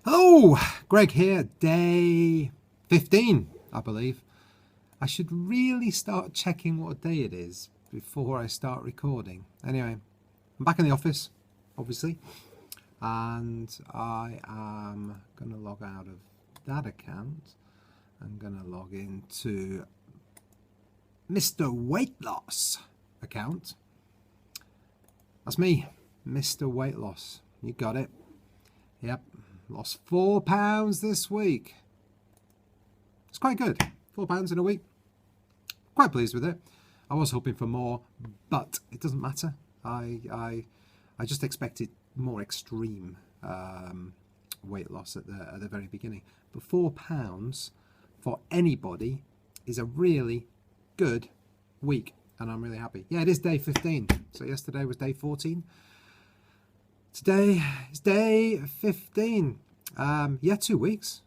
Hello, Greg here, day 15, I believe. I should really start checking what day it is before I start recording. Anyway, I'm back in the office, obviously, and I am going to log out of that account. I'm going to log into Mr. Weight Loss account. That's me, Mr. Weight Loss. You got it. Yep. Lost £4 this week. It's quite good. £4 in a week. Quite pleased with it. I was hoping for more, but it doesn't matter. I just expected more extreme weight loss at the very beginning. But £4 for anybody is a really good week, and I'm really happy. Yeah, it is day 15. So yesterday was day 14. Today is day 15. Yeah, 2 weeks.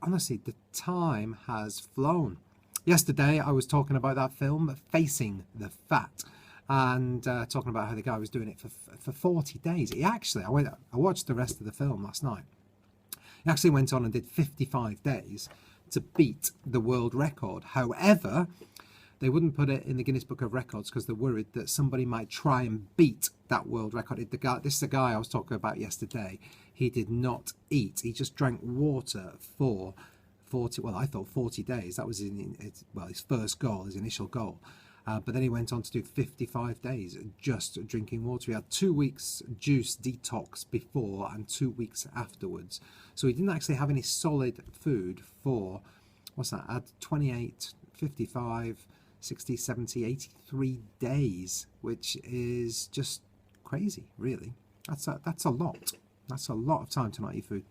Honestly, the time has flown. Yesterday, I was talking about that film, Facing the Fat, and talking about how the guy was doing it for 40 days. I watched the rest of the film last night. He actually went on and did 55 days to beat the world record. However, they wouldn't put it in the Guinness Book of Records because they're worried that somebody might try and beat that world record. This is the guy I was talking about yesterday. He did not eat. He just drank water for 40, well, I thought 40 days. That was his first goal, his initial goal. But then he went on to do 55 days just drinking water. He had 2 weeks juice detox before and 2 weeks afterwards. So he didn't actually have any solid food for, what's that, add 28, 55, 60, 70, 83 days, which is just crazy, really. That's a lot. That's a lot of time to not eat food.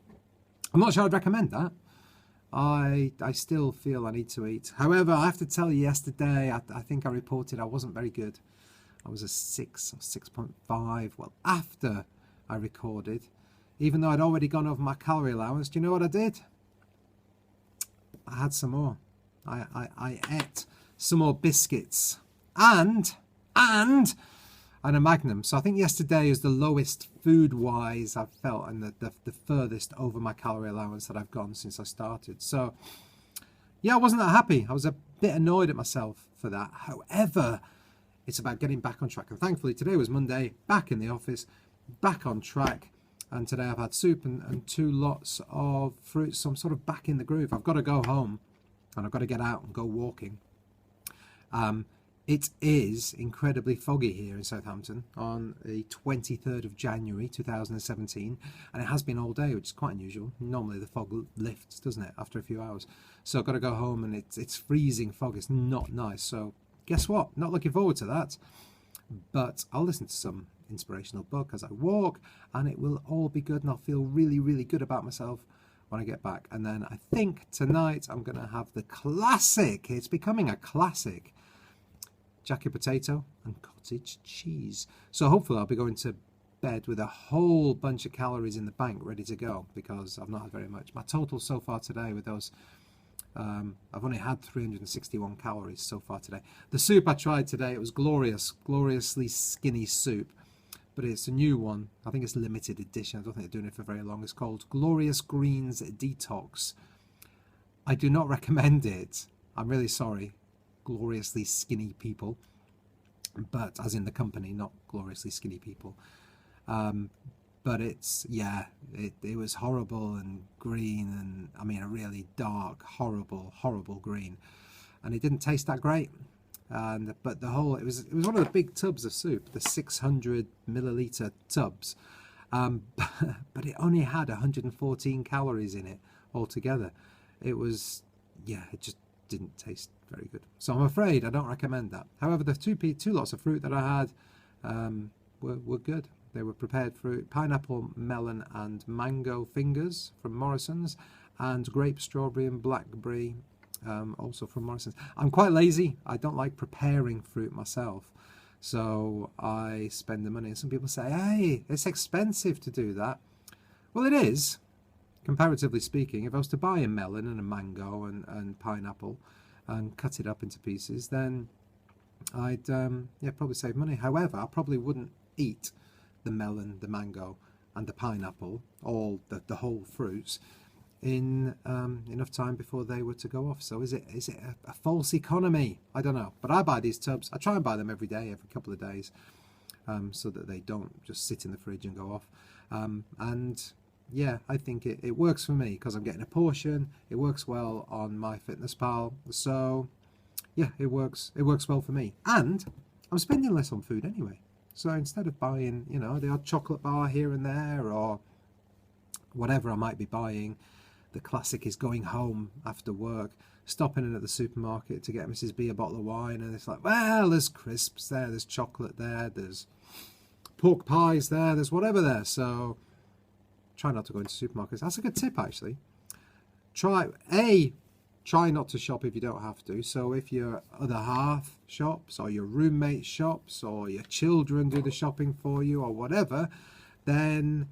I'm not sure I'd recommend that. I still feel I need to eat. However, I have to tell you, yesterday, I think I reported I wasn't very good. I was a 6 or 6.5. Well, after I recorded, even though I'd already gone over my calorie allowance, do you know what I did? I had some more. I ate some more biscuits and a Magnum. So I think yesterday is the lowest food-wise I've felt, and the furthest over my calorie allowance that I've gone since I started. So yeah, I wasn't that happy. I was a bit annoyed at myself for that. However, it's about getting back on track. And thankfully today was Monday, back in the office, back on track. And today I've had soup and 2 lots of fruit. So I'm sort of back in the groove. I've got to go home and I've got to get out and go walking. It is incredibly foggy here in Southampton on the 23rd of January 2017, and it has been all day, which is quite unusual. Normally the fog lifts, doesn't it, after a few hours? So I've got to go home, and it's freezing fog. It's not nice. So guess what? Not looking forward to that. But I'll listen to some inspirational book as I walk, and it will all be good, and I'll feel really, really good about myself when I get back. And then I think tonight I'm going to have the classic. It's becoming a classic. Jacket potato and cottage cheese. So hopefully I'll be going to bed with a whole bunch of calories in the bank ready to go, because I've not had very much. My total so far today with those, I've only had 361 calories so far today. The soup I tried today, it was gloriously skinny soup, but it's a new one. I think it's limited edition. I don't think they're doing it for very long. It's called Glorious Greens Detox. I do not recommend it. I'm really sorry, gloriously skinny people, but as in the company, not gloriously skinny people. But it's, yeah, it was horrible and green, and I mean a really dark, horrible green, and it didn't taste that great. But it was one of the big tubs of soup, the 600 milliliter tubs, but it only had 114 calories in it altogether. It was, yeah, it just didn't taste very good. So I'm afraid I don't recommend that. However, the two lots of fruit that I had were good. They were prepared fruit, pineapple, melon and mango fingers from Morrison's, and grape, strawberry and blackberry also from Morrison's. I'm quite lazy. I don't like preparing fruit myself, so I spend the money. And some people say, hey, it's expensive to do that. Well, it is, comparatively speaking. If I was to buy a melon and a mango and pineapple and cut it up into pieces, then I'd probably save money. However, I probably wouldn't eat the melon, the mango and the pineapple, all the whole fruits, in enough time before they were to go off. So is it a false economy? I don't know. But I buy these tubs. I try and buy them every day, every couple of days, so that they don't just sit in the fridge and go off. And yeah, I think it works for me because I'm getting a portion. It works well on MyFitnessPal. So yeah, it works well for me. And I'm spending less on food anyway. So instead of buying, you know, the odd chocolate bar here and there or whatever I might be buying, the classic is going home after work, stopping in at the supermarket to get Mrs. B a bottle of wine, and it's like, well, there's crisps there, there's chocolate there, there's pork pies there, there's whatever there. So try not to go into supermarkets. That's a good tip, actually. Try not to shop if you don't have to. So if your other half shops, or your roommate shops, or your children do the shopping for you, or whatever, then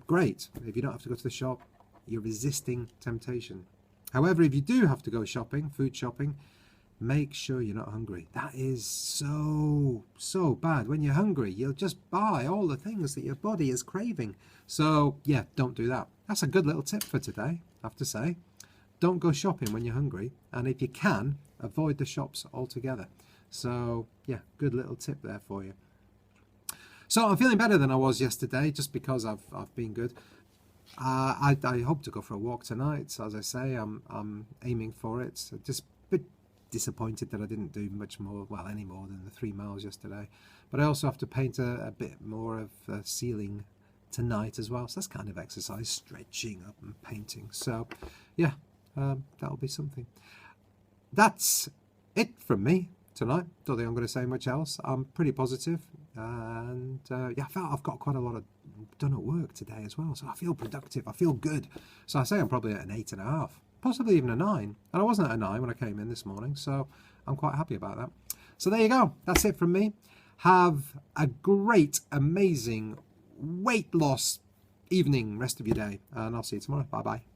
great. If you don't have to go to the shop, you're resisting temptation. However, if you do have to go shopping, food shopping, make sure you're not hungry. That is so bad. When you're hungry, you'll just buy all the things that your body is craving. So yeah, don't do that. That's a good little tip for today, I have to say. Don't go shopping when you're hungry, and if you can, avoid the shops altogether. So yeah, good little tip there for you. So I'm feeling better than I was yesterday, just because I've been good. I hope to go for a walk tonight. As I say, I'm aiming for it. So just a bit disappointed that I didn't do much more, well, any more than the 3 miles yesterday. But I also have to paint a bit more of the ceiling tonight as well. So that's kind of exercise, stretching up and painting. So yeah, that'll be something. That's it from me tonight. Don't think I'm going to say much else. I'm pretty positive, and yeah, I felt I've got quite a lot of done at work today as well, so I feel productive, I feel good. So I say I'm probably at an 8.5, possibly even a 9, and I wasn't at a 9 when I came in this morning, so I'm quite happy about that. So there you go, that's it from me. Have a great, amazing weight loss evening, rest of your day, and I'll see you tomorrow. Bye bye.